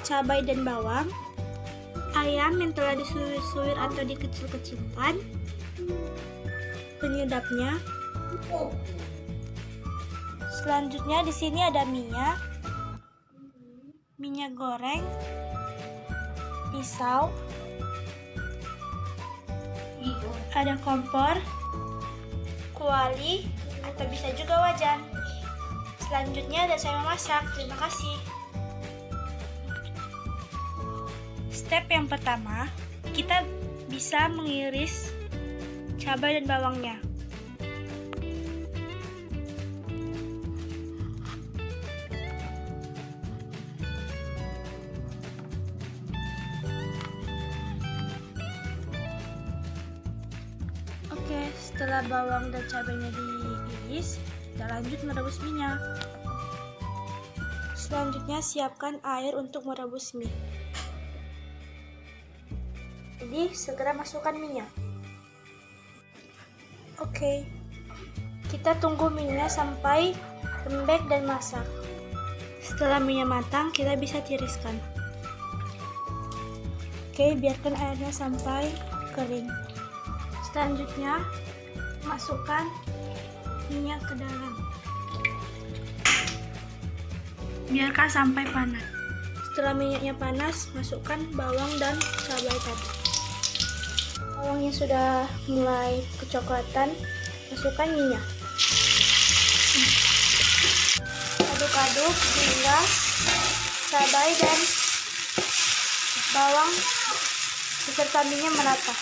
cabai dan bawang, ayam yang telah disuir-suir atau dikecil-kecilkan, penyedapnya. Selanjutnya di sini ada minyak goreng, pisau, ada kompor, kuali, atau bisa juga wajan. Selanjutnya ada saya memasak. Terima kasih. Step yang pertama, kita bisa mengiris cabai dan bawangnya. Oke, setelah bawang dan cabainya diiris, kita lanjut merebus minyak. Selanjutnya siapkan air untuk merebus mie. Jadi segera masukkan minyak. Oke, kita tunggu minyak sampai lembek dan masak. Setelah minyak matang, kita bisa tiriskan. Oke, biarkan airnya sampai kering. Selanjutnya, masukkan minyak ke dalam. Biarkan sampai panas. Setelah minyaknya panas, masukkan bawang dan cabai tadi. Bawangnya sudah mulai kecoklatan, masukkan minyak. Aduk-aduk hingga cabai dan bawang beserta minyak merata.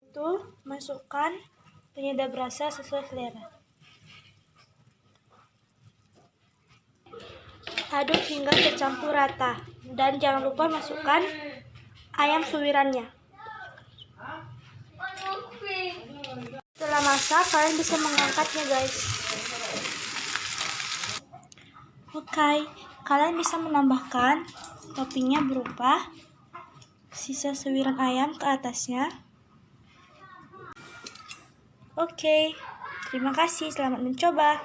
Itu masukkan penyedap rasa sesuai selera. Aduk hingga tercampur rata dan jangan lupa masukkan ayam suwirannya. Setelah masak, kalian bisa mengangkatnya, guys. Oke, kalian bisa menambahkan toppingnya berupa sisa suwiran ayam ke atasnya. Oke, terima kasih. Selamat mencoba.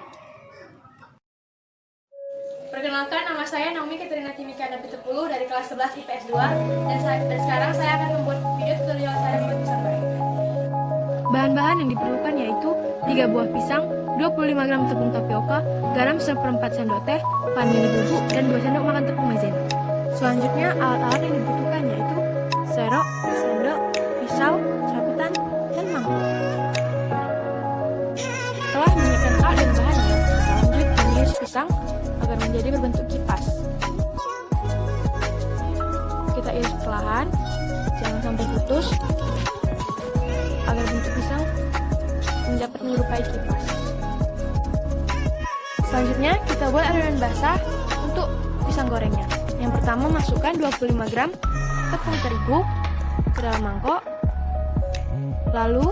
Perkenalkan, nama saya Naomi Katerina Timika Napitupulu dari kelas 11 IPS 2 dan sekarang saya akan membuat video tutorial cara membuat pisang goreng. Bahan-bahan yang diperlukan yaitu 3 buah pisang, 25 gram tepung tapioka, garam 1/4 sendok teh, vanili bubuk, dan 2 sendok makan tepung maizena. Selanjutnya, alat-alat yang dibutuhkan yaitu serok, sendok, pisau, saputan, dan mangkok. Setelah menyiapkan alat dan bahannya, kita lanjut mengiris pisang agar menjadi berbentuk kipas. Kita iris perlahan, jangan sampai putus, agar bentuk pisang dapat menyerupai kipas. Selanjutnya, kita buat adonan basah untuk pisang gorengnya. Yang pertama, masukkan 25 gram tepung terigu ke dalam mangkok. Lalu,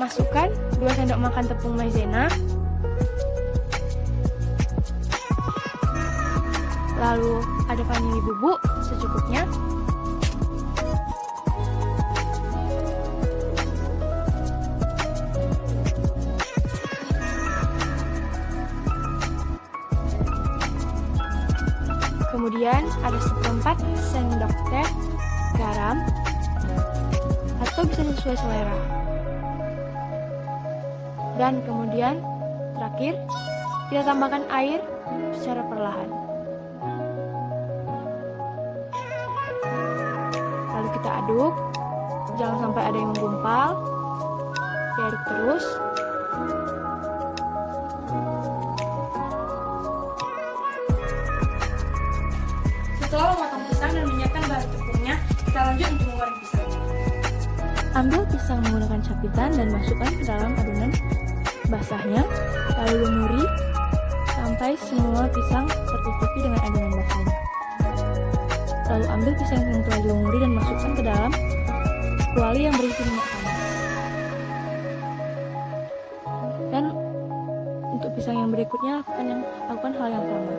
masukkan 2 sendok makan tepung maizena. Lalu, ada vanili bubuk secukupnya. Kemudian ada 1/4 sendok teh garam atau bisa sesuai selera. Dan kemudian terakhir kita tambahkan air secara perlahan. Lalu kita aduk, jangan sampai ada yang menggumpal. Diaduk terus. Setelah memotong pisang dan menyiapkan bahan tepungnya, kita lanjut untuk menggoreng pisang. Ambil pisang menggunakan capitan dan masukkan ke dalam adonan basahnya, lalu lumuri sampai semua pisang tertutupi dengan adonan basahnya. Lalu ambil pisang yang telah dilumuri dan masukkan ke dalam kuali yang berisi minyak panas. Dan untuk pisang yang berikutnya lakukan hal yang sama.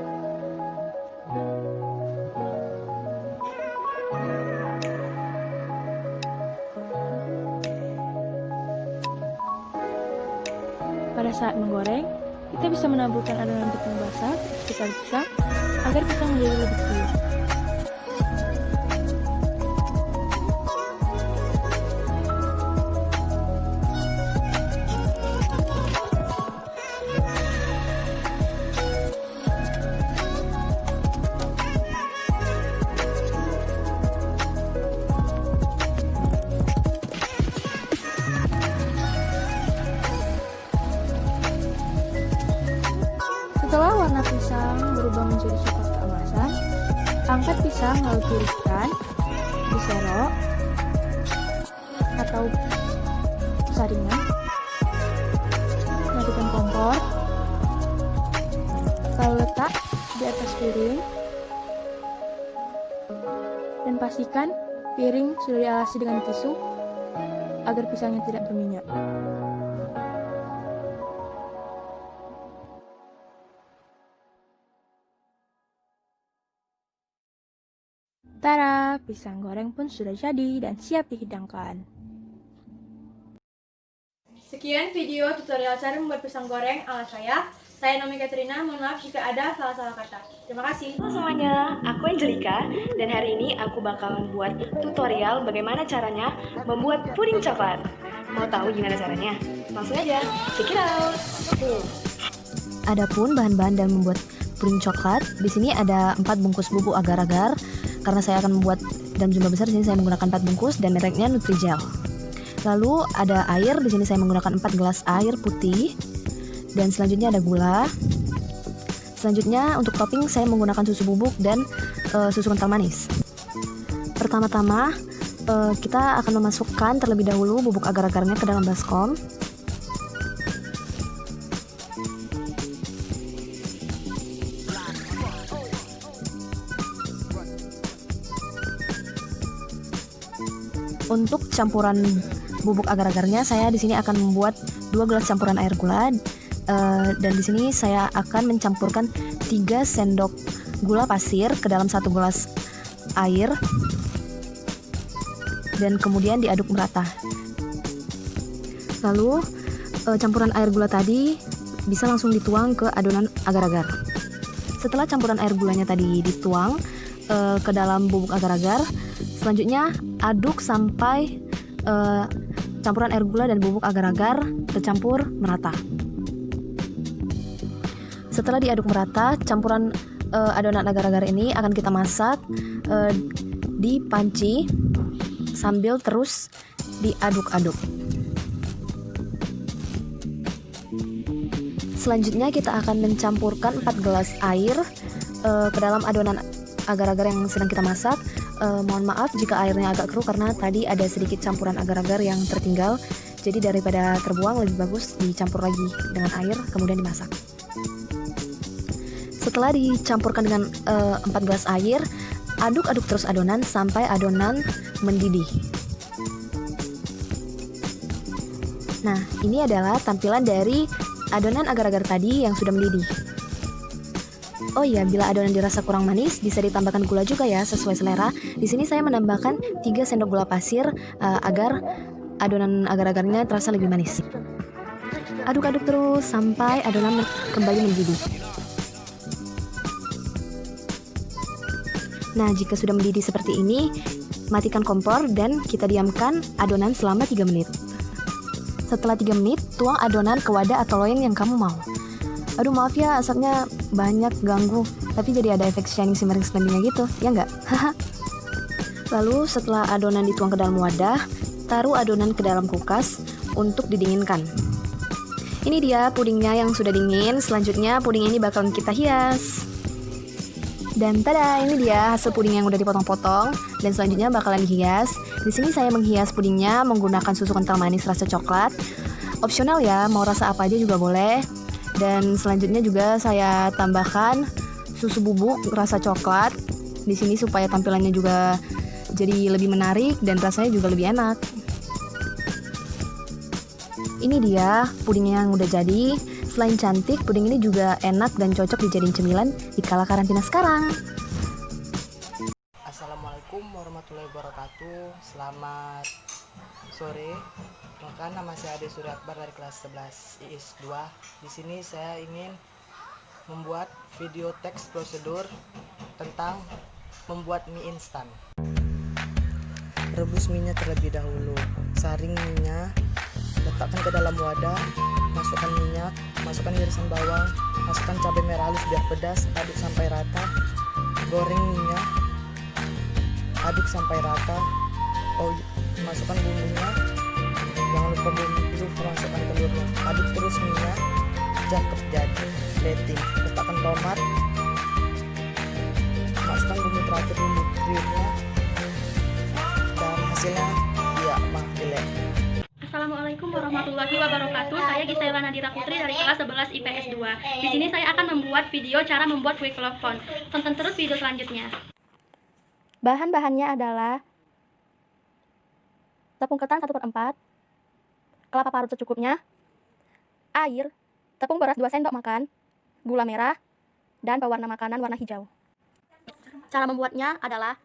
Pada saat menggoreng, kita bisa menaburkan adonan tepung basah di sekitar pisang agar pisang menjadi lebih kriuk. Setelah warna pisang berubah menjadi coklat keemasan, angkat pisang lalu tiriskan, diserok atau saringan, matikan kompor, lalu letak di atas piring, dan pastikan piring sudah dialasi dengan tisu agar pisangnya tidak berminyak. Tara, pisang goreng pun sudah jadi dan siap dihidangkan. Sekian video tutorial cara membuat pisang goreng ala saya. Saya Naomi Katrina, mohon maaf jika ada salah-salah kata. Terima kasih. Halo semuanya, aku Angelika dan hari ini aku bakal membuat tutorial bagaimana caranya membuat puding coklat. Mau tahu gimana caranya? Langsung aja, check it out. Adapun bahan-bahan dalam membuat puding coklat, di sini ada 4 bungkus bubuk agar-agar. Karena saya akan membuat dalam jumlah besar, di sini saya menggunakan 4 bungkus dan mereknya Nutrijel. Lalu ada air, di sini saya menggunakan 4 gelas air putih. Dan selanjutnya ada gula. Selanjutnya untuk topping saya menggunakan susu bubuk dan susu kental manis. Pertama-tama kita akan memasukkan terlebih dahulu bubuk agar-agarnya ke dalam baskom. Untuk campuran bubuk agar-agarnya saya di sini akan membuat 2 gelas campuran air gula. Dan di sini saya akan mencampurkan 3 sendok gula pasir ke dalam 1 gelas air dan kemudian diaduk merata. Lalu campuran air gula tadi bisa langsung dituang ke adonan agar-agar. Setelah campuran air gulanya tadi dituang ke dalam bubuk agar-agar, selanjutnya aduk sampai campuran air gula dan bubuk agar-agar tercampur merata. Setelah diaduk merata, campuran adonan agar-agar ini akan kita masak di panci sambil terus diaduk-aduk. Selanjutnya kita akan mencampurkan 4 gelas air ke dalam adonan agar-agar yang sedang kita masak. Mohon maaf jika airnya agak keruh karena tadi ada sedikit campuran agar-agar yang tertinggal. Jadi daripada terbuang lebih bagus dicampur lagi dengan air kemudian dimasak. Setelah dicampurkan dengan 4 gelas air, aduk-aduk terus adonan sampai adonan mendidih. Nah, ini adalah tampilan dari adonan agar-agar tadi yang sudah mendidih. Oh iya, bila adonan dirasa kurang manis, bisa ditambahkan gula juga ya, sesuai selera. Di sini saya menambahkan 3 sendok gula pasir agar adonan agar-agarnya terasa lebih manis. Aduk-aduk terus sampai adonan kembali mendidih. Nah, jika sudah mendidih seperti ini, matikan kompor dan kita diamkan adonan selama 3 menit. Setelah 3 menit, tuang adonan ke wadah atau loyang yang kamu mau. Aduh maaf ya, asapnya banyak ganggu, tapi jadi ada efek shining shimmering splendidnya gitu, ya nggak? Lalu setelah adonan dituang ke dalam wadah, taruh adonan ke dalam kulkas untuk didinginkan. Ini dia pudingnya yang sudah dingin. Selanjutnya puding ini bakalan kita hias. Dan tada, ini dia hasil puding yang udah dipotong-potong dan selanjutnya bakalan dihias. Di sini saya menghias pudingnya menggunakan susu kental manis rasa coklat. Opsional ya, mau rasa apa aja juga boleh. Dan selanjutnya juga saya tambahkan susu bubuk rasa coklat di sini supaya tampilannya juga jadi lebih menarik dan rasanya juga lebih enak. Ini dia pudingnya yang udah jadi. Selain cantik, puding ini juga enak dan cocok dijadiin cemilan di kala karantina sekarang. Assalamualaikum warahmatullahi wabarakatuh. Selamat sore. Perkenalkan, nama saya Ade Surya Akbar dari kelas 11 IIS 2. Di sini saya ingin membuat video teks prosedur tentang membuat mie instan. Rebus minyak terlebih dahulu. Saring minyak, letakkan ke dalam wadah, masukkan minyak, masukkan irisan bawang, masukkan cabai merah halus biar pedas, aduk sampai rata. Goreng minyak, aduk sampai rata. Masukkan bumbunya, jangan lupa masukkan telurnya. Aduk terus minyak jangkep jadi plating. Letakkan tomat, masukkan bumbu terakhir, bumbu kriuknya, dan hasilnya ya jelek. Assalamualaikum warahmatullahi wabarakatuh. Saya Gisela Nadira Putri dari kelas 11 IPS 2. Di sini saya akan membuat video cara membuat kue klepon. Tonton terus video selanjutnya. Bahan-bahannya adalah tepung ketan 1/4, kelapa parut secukupnya, air, tepung beras 2 sendok makan, gula merah, dan pewarna makanan warna hijau. Cara membuatnya adalah: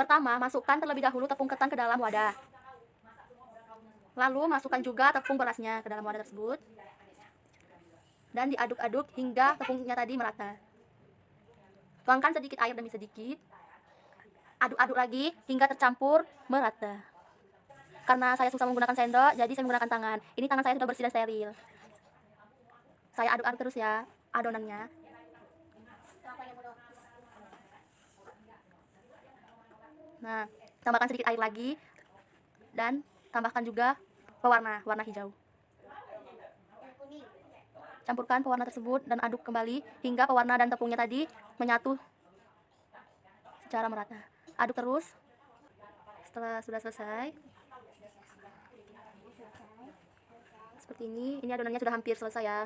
pertama, masukkan terlebih dahulu tepung ketan ke dalam wadah. Lalu masukkan juga tepung berasnya ke dalam wadah tersebut dan diaduk-aduk hingga tepungnya tadi merata. Tuangkan sedikit air demi sedikit. Aduk-aduk lagi hingga tercampur merata. Karena saya susah menggunakan sendok, jadi saya menggunakan tangan. Ini tangan saya sudah bersih dan steril. Saya aduk-aduk terus ya adonannya. Nah, tambahkan sedikit air lagi dan tambahkan juga pewarna warna hijau. Campurkan pewarna tersebut dan aduk kembali hingga pewarna dan tepungnya tadi menyatu secara merata. Aduk terus. Setelah sudah selesai seperti ini adonannya sudah hampir selesai ya.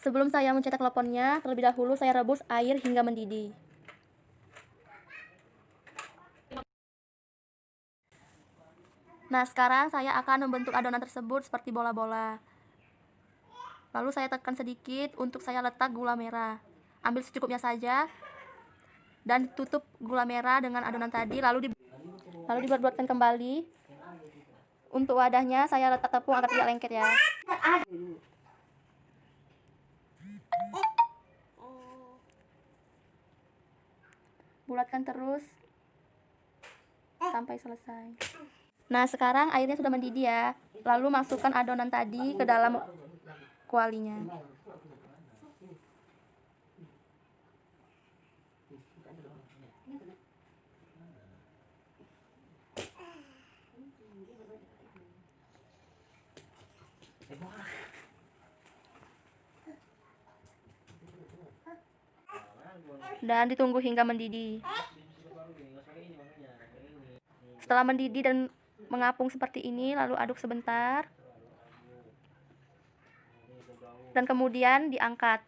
Sebelum saya mencetak kleponnya, terlebih dahulu saya rebus air hingga mendidih. Nah, sekarang saya akan membentuk adonan tersebut seperti bola-bola. Lalu saya tekan sedikit untuk saya letak gula merah. Ambil secukupnya saja dan tutup gula merah dengan adonan tadi, lalu dibuat-buatkan kembali. Untuk wadahnya saya letak tepung agar tidak lengket ya. Bulatkan terus sampai selesai. Nah, sekarang airnya sudah mendidih ya. Lalu masukkan adonan tadi ke dalam kualinya. Dan ditunggu hingga mendidih. Setelah mendidih dan mengapung seperti ini, lalu aduk sebentar dan kemudian diangkat.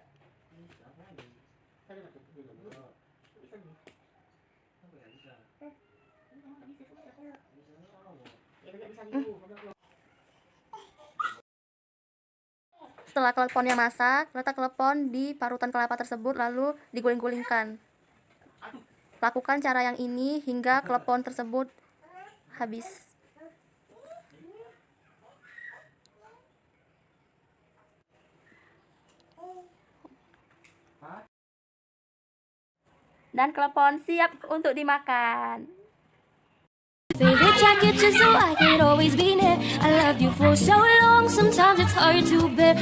Setelah kleponnya masak, letak klepon di parutan kelapa tersebut lalu diguling-gulingkan. Lakukan cara yang ini hingga klepon tersebut habis. Dan klepon siap untuk dimakan. Favorite jacket just so I could always be near. I loved you for so long, sometimes it's hard to bear.